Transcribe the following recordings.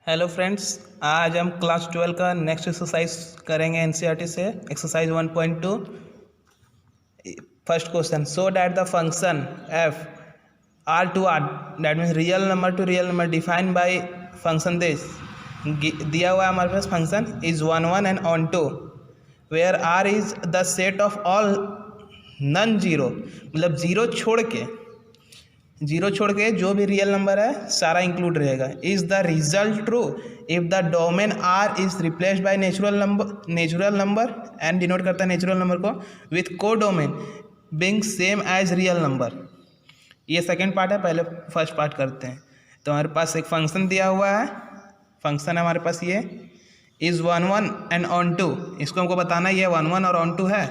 Hello friends, आज हम class 12 का नेक्स्ट एक्सरसाइज करेंगे एनसीईआरटी से। Exercise 1.2 first question, so that the function f R to R that means real number to real number defined by function this. दिया हुआ है हमारे पास function is 1 1 and on to where R is the set of all non zero, मतलब zero छोड़ के जो भी रियल नंबर है सारा इंक्लूड रहेगा। Is the result true if the domain R is replaced by natural number and denote करता है नेचुरल नंबर को with codomain being same as real number. ये सेकंड पार्ट है, पहले फर्स्ट पार्ट करते हैं। तो हमारे पास एक फंक्शन दिया हुआ है, फंक्शन है हमारे पास ये इज़ 1 1 एंड ऑन टू। इसको हमको बताना ये 1 1 और ऑन टू है।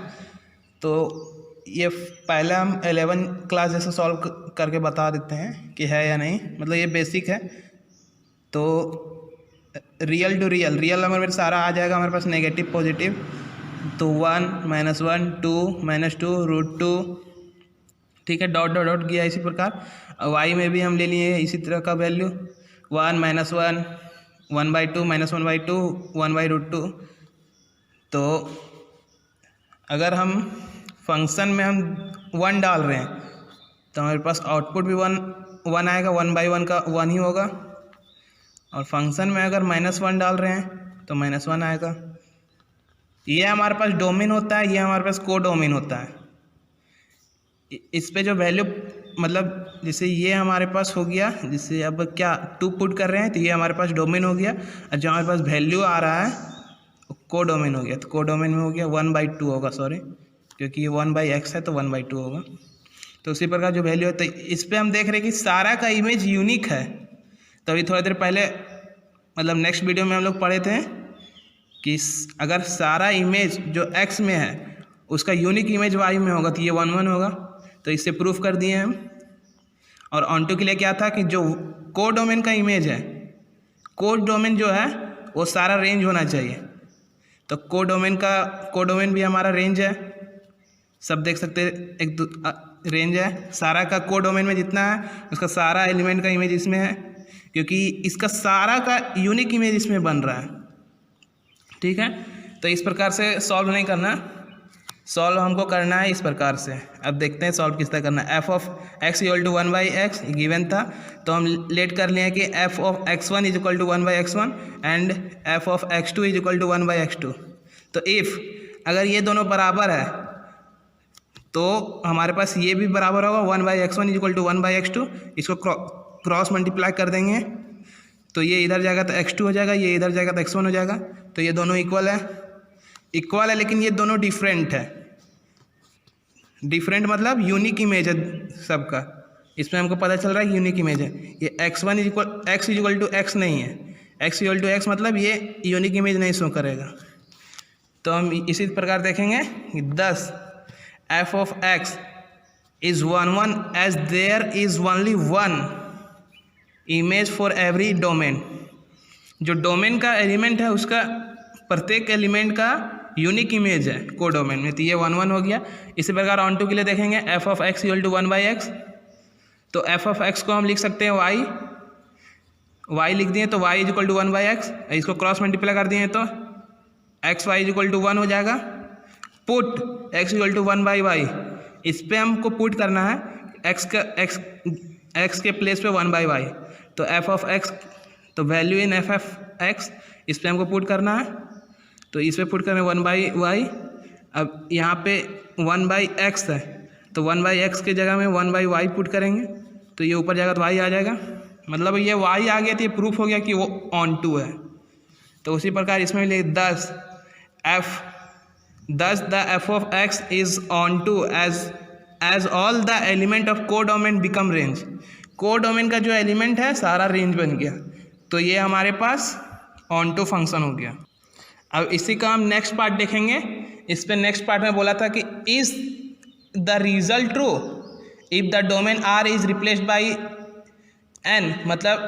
तो ये पहले हम 11 क्लास जैसे सॉल्व करके बता देते हैं कि है या नहीं, मतलब ये बेसिक है। तो रियल टू रियल नंबर में सारा आ जाएगा हमारे पास नेगेटिव पॉजिटिव। तो 1 -1 2 -2 √2, ठीक है। डॉट डॉट डॉट गया इसी प्रकार। वाई में भी हम ले लिए इसी तरह का वैल्यू 1 -1 1/2 -1/2 1/√2। तो अगर हम फंक्शन में हम 1 डाल रहे हैं तो हमारे पास आउटपुट भी 1 आएगा, 1/1 का 1 ही होगा। और फंक्शन में अगर -1 डाल रहे हैं तो -1 आएगा। ये हमारे पास डोमेन होता है, ये हमारे पास को डोमेन होता है। इस पे जो वैल्यू मतलब जैसे ये हमारे पास हो गया, जैसे अब क्या 2 पुट कर रहे हैं तो ये हमारे पास डोमेन हो गया, और जो हमारे पास वैल्यू आ रहा है को डोमेन हो गया। तो को डोमेन में हो गया 1/2 होगा, सॉरी, क्योंकि ये 1/x है तो 1/2 होगा। तो उसी प्रकार जो वैल्यू है, तो इस पे हम देख रहे हैं कि सारा का इमेज यूनिक है। तो अभी थोड़ी देर पहले मतलब नेक्स्ट वीडियो में हम लोग पढ़े थे कि अगर सारा इमेज जो x में है उसका यूनिक इमेज y में होगा तो ये 1 1 होगा। तो इससे प्रूफ कर दिए हम। और ऑन टू के लिए क्या था कि जो को डोमेन का इमेज है, को डोमेन जो है वो सारा रेंज होना चाहिए। तो को डोमेन भी हमारा रेंज है, सब देख सकते हैं, एक रेंज है सारा का। को डोमेन में जितना है उसका सारा एलिमेंट का इमेज इसमें है, क्योंकि इसका सारा का यूनिक इमेज इसमें बन रहा है, ठीक है। तो इस प्रकार से सॉल्व नहीं करना, सॉल्व हमको करना है इस प्रकार से। अब देखते हैं सॉल्व किस तरह करना है। f of x = 1/x given था, तो हम लेट कर लिए कि f of x1 = 1/x1 and f of x2 = 1/x2। तो इफ़ अगर ये दोनों बराबर है तो हमारे पास ये भी बराबर होगा 1/x1 = 1/x2। इसको क्रॉस मल्टीप्लाई कर देंगे तो ये इधर जाएगा तो x2 हो जाएगा, ये इधर जाएगा तो x1 हो जाएगा। तो ये दोनों इक्वल है, लेकिन ये दोनों डिफरेंट है। डिफरेंट मतलब यूनिक इमेज है सबका, इसमें हमको पता चल रहा है यूनिक इमेज है। ये x1 = x नहीं है, x = x मतलब ये यूनिक इमेज नहीं शो करेगा। तो हम इसी प्रकार देखेंगे कि 10 f of x is 1 1 as there is only one image for every domain। जो डोमेन का एलिमेंट है उसका प्रत्येक एलिमेंट का यूनिक इमेज है को डोमेन में, तो ये 1 1 हो गया। इसी प्रकार ऑन टू के लिए देखेंगे f of x = 1/x। तो f of x को हम लिख सकते हैं y लिख दिए तो y = 1/x। इसको क्रॉस मल्टीप्लाई कर दिए तो xy = 1 हो जाएगा। पुट x = 1/y, इस पे हमको पुट करना है x के प्लेस पे 1/y। तो f of x, तो value in f of x इस पे हमको पुट करना है, तो इस पे पुट करें 1/y। अब यहाँ पे 1/x है तो 1/x के जगह में 1/y पुट करेंगे तो ये ऊपर जाएगा तो y आ जाएगा, मतलब ये y आ गया तो ये प्रूफ हो गया कि वो ऑन टू है। तो उसी प्रकार इसमें ले 10 the f of x is onto as all the element of codomain become range। Codomain का जो एलिमेंट है सारा रेंज बन गया, तो ये हमारे पास ऑन टू फंक्शन हो गया। अब इसी का हम नेक्स्ट पार्ट देखेंगे। इस पे नेक्स्ट पार्ट में बोला था कि is the result true if the domain r is replaced by n, मतलब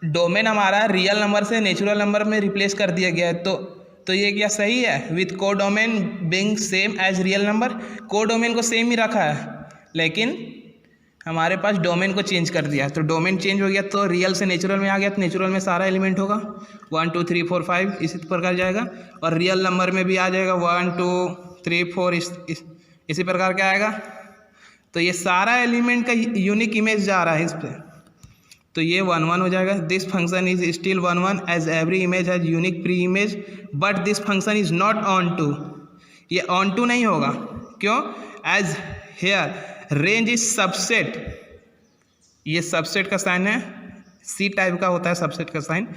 डोमेन हमारा रियल नंबर से नेचुरल नंबर में रिप्लेस कर दिया गया है। तो ये क्या सही है? With codomain being same as real number, codomain को सेम ही रखा है, लेकिन हमारे पास डोमेन को चेंज कर दिया, तो डोमेन चेंज हो गया तो रियल से नेचुरल में आ गया, तो नेचुरल में सारा एलिमेंट होगा 1 2 3 4 5 इसी प्रकार जाएगा, और रियल नंबर में भी आ जाएगा 1 2 3 4 इसी प्रकार का आएगा। तो ये सारा एलिमेंट का यूनिक इमेज जा रहा है इस पर, तो ये 1 1 हो जाएगा। This function is still 1 1 as every image has unique preimage but this function is not onto, ये ऑन टू नहीं होगा, क्यों? As here range is subset, ये सबसेट का साइन है, सी टाइप का होता है सबसेट का sign,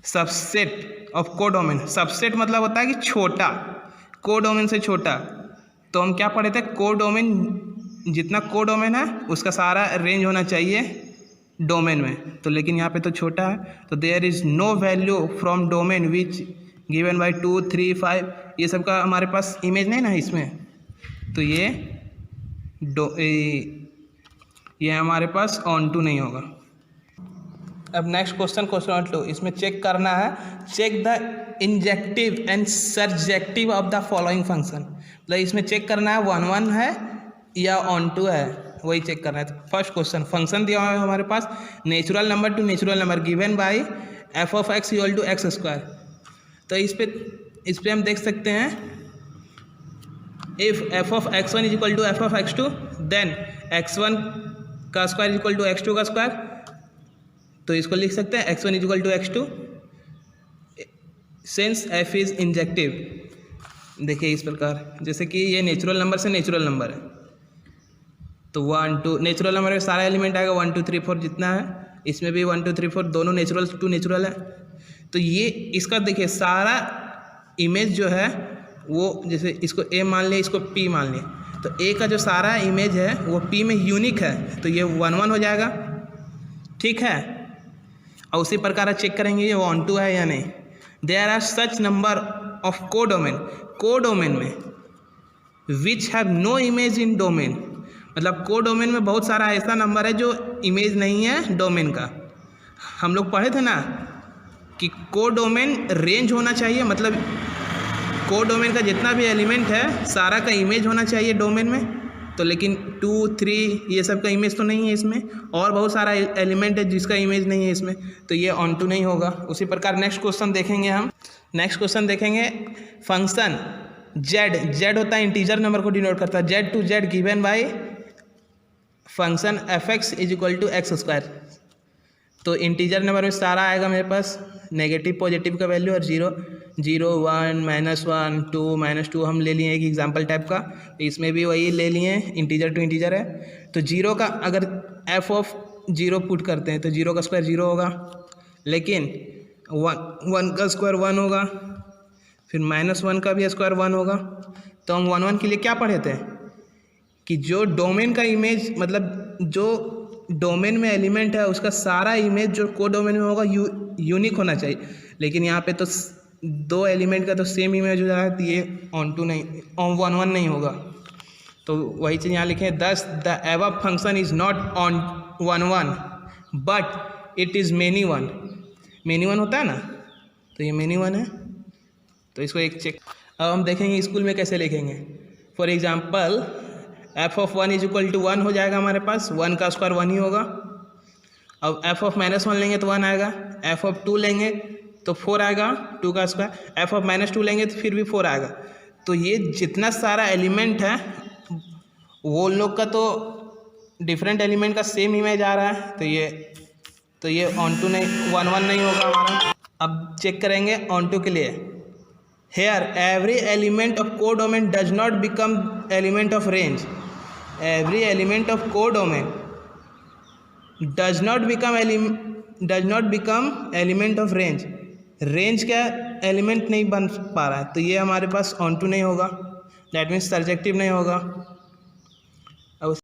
subset of codomain. Subset मतलब होता है कि छोटा, कोडोमेन से छोटा। तो हम क्या पढ़े थे, कोडोमेन, जितना कोडोमेन है उसका सारा रेंज होना चाहिए डोमेन में, तो लेकिन यहाँ पे तो छोटा है, तो there is no value from domain which given by 2 3 5, ये सब का हमारे पास इमेज नहीं ना इसमें, तो ये हमारे पास ऑन टू नहीं होगा। अब नेक्स्ट क्वेश्चन 2, इसमें चेक करना है, check the injective and surjective of the following function, मतलब इसमें चेक करना है 1 1 है या ऑन टू है, वही चेक करना है। तो फर्स्ट क्वेश्चन, फंक्शन दिया हुआ है हमारे पास natural number to natural number given by f of x equal to x square. तो इस पे हम देख सकते हैं if f of x1 is equal to f of x2 then x1 का square is equal to x2 का square, तो इसको लिख सकते हैं x1 is equal to x2 since f is injective. देखिए इस प्रकार, जैसे कि ये नेचुरल नंबर से नेचुरल नंबर है, तो 1 2 नेचुरल नंबर में सारा एलिमेंट आएगा 1 2 3 4 जितना है, इसमें भी 1 2 3 4 दोनों नेचुरल टू नेचुरल है। तो ये इसका देखिए सारा इमेज जो है वो, जैसे इसको a मान लिया, इसको p मान लिया, तो a का जो सारा इमेज है वो p में यूनिक है, तो ये 1 1 हो जाएगा, ठीक है। और उसी प्रकार चेक करेंगे ये ऑन टू है या नहीं। There are such number of codomain में which have no image in domain, मतलब कोडोमेन में बहुत सारा ऐसा नंबर है जो इमेज नहीं है डोमेन का। हम लोग पढ़े थे ना कि कोडोमेन रेंज होना चाहिए, मतलब कोडोमेन का जितना भी एलिमेंट है सारा का इमेज होना चाहिए डोमेन में, तो लेकिन 2 3 ये सब का इमेज तो नहीं है इसमें, और बहुत सारा एलिमेंट है जिसका इमेज नहीं है इसमें, तो ये ऑन टू नहीं होगा। उसी प्रकार नेक्स्ट क्वेश्चन देखेंगे हम। नेक्स्ट क्वेश्चन देखेंगे फंक्शन z होता है इंटीजर नंबर को डिनोट करता है, z to z given by function f(x) is equal to x square. तो इंटीजर नंबर में सारा आएगा मेरे पास नेगेटिव पॉजिटिव का वैल्यू, और 0 0 1 -1 2 -2 हम ले लिए एक एग्जांपल टाइप का, इसमें भी वही ले लिए, इंटीजर टू इंटीजर है। तो 0 का अगर f ऑफ 0 पुट करते हैं तो 0 का स्क्वायर 0 होगा, लेकिन 1 का स्क्वायर 1 होगा, फिर -1 का भी स्क्वायर 1 होगा। तो हम 1 1 के लिए क्या पढ़े थे कि जो डोमेन का इमेज, मतलब जो डोमेन में एलिमेंट है उसका सारा इमेज जो को डोमेन में होगा यूनिक होना चाहिए, लेकिन यहाँ पे तो 2 एलिमेंट का तो सेम इमेज हो रहा है, तो ये ऑन टू नहीं, 1 1 नहीं होगा। तो वही चीज़ यहाँ लिखें, दस the above function is not on 1 1 but it is many one होता है ना, तो ये मेनी वन है, तो इसको एक चेक। अब हम देखेंगे स्कूल में कैसे लिखेंगे। For example f of 1 is equal to 1 हो जाएगा हमारे पास, 1 का स्क्वायर 1 ही होगा। अब f ऑफ -1 लेंगे तो 1 आएगा, f ऑफ 2 लेंगे तो 4 आएगा, 2 का स्क्वायर, f ऑफ -2 लेंगे तो फिर भी 4 आएगा। तो ये जितना सारा एलिमेंट है वो लोग का तो डिफरेंट एलिमेंट का सेम इमेज आ रहा है, तो ये ऑन टू नहीं, 1 1 नहीं होगा हमारा। अब चेक करेंगे ऑन टू के लिए। Here every element of codomain does not become element of range, every element of codomain does not become element of range, range का एलिमेंट नहीं बन पा रहा है, तो ये हमारे पास ऑन टू नहीं होगा, दैट मीन्स सर्जेक्टिव नहीं होगा।